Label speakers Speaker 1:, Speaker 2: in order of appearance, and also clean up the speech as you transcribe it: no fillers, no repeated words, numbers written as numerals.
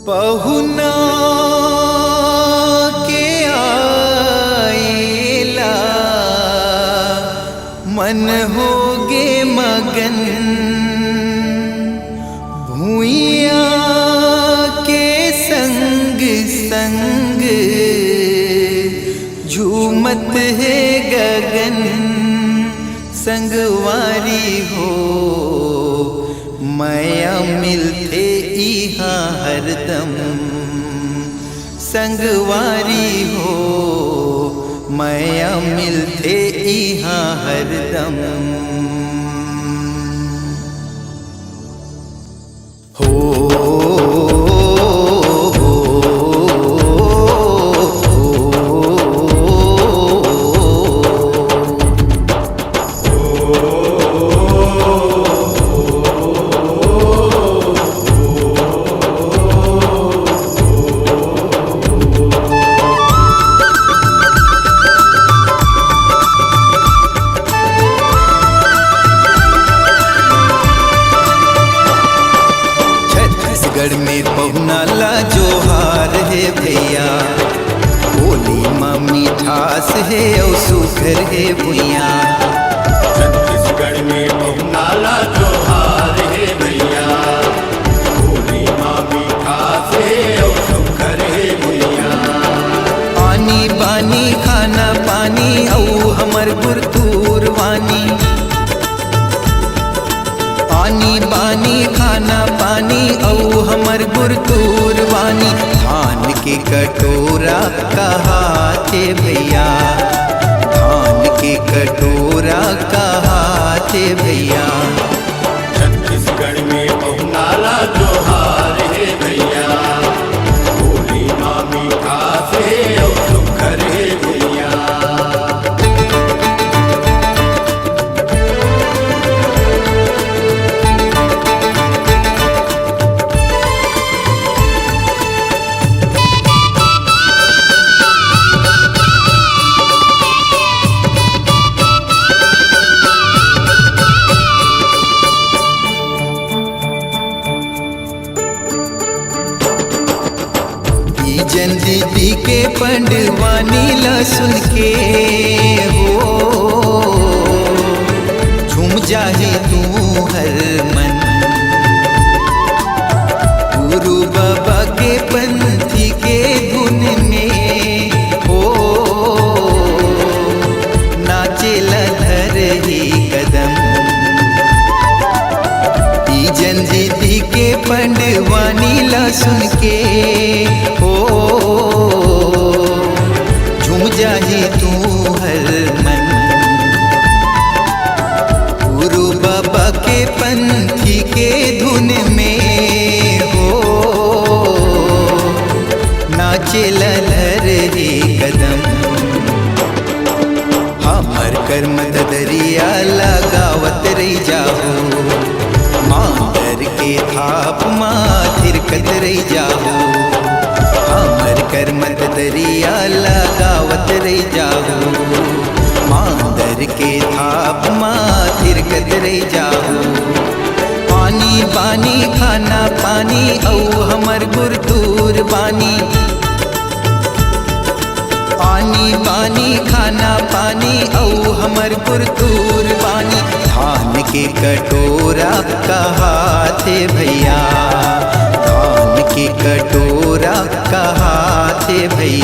Speaker 1: पहुना के आएला मन होगे मगन भूइया के संग संग झूमत है गगन संगवारी हो माया मिलते इहा हरदम संगवारी हो माया मिलते इहा हरदम हो छत्तीसगढ़ में पहुना ला जोहार है भैया होली माँ मिठास है और सुखर है भैया।
Speaker 2: छत्तीसगढ़ में पहुना ला जोहार है भैया होली माँ मिठास है और सुखर है भैया।
Speaker 1: आनी बानी खाना पानी औ हमर गुरतूर वानी आनी बानी खाना पानी औ हमर गुरतूर वानी धान के कटोरा कहाते भैया धान के कटोरा कहाते भैया।
Speaker 2: छत्तीसगढ़ में पहुना ला जोहार है भैया होली माँ मिठास है और सुखर है भैया।
Speaker 1: जन दीदी के पंडवानी ला सुन के हो झूम जाहे तू हर मन गुरु बाबा के पंथी के धुन में हो नाचे लधर ही कदम जन दीदी के पंडवानी ला सुन के हो झूम जाहे तू हर मन गुरु बाबा के पंथी के धुन में हो नाचे लहर रे कदम हमर कर्म दरिया लगावत रही जाओ मांदर के थाप माथिर कतरई जाओ हमर करमत दरिया लगावत रही जाओ मांदर के थाप माथिर कतरई जाओ। पानी पानी खाना पानी औ हमर गुरतूर बानी पानी पानी खाना पानी औ हमर गुरतूर बानी धान के कटोरा कहाते भैया धान के कटोरा कहाते भैया।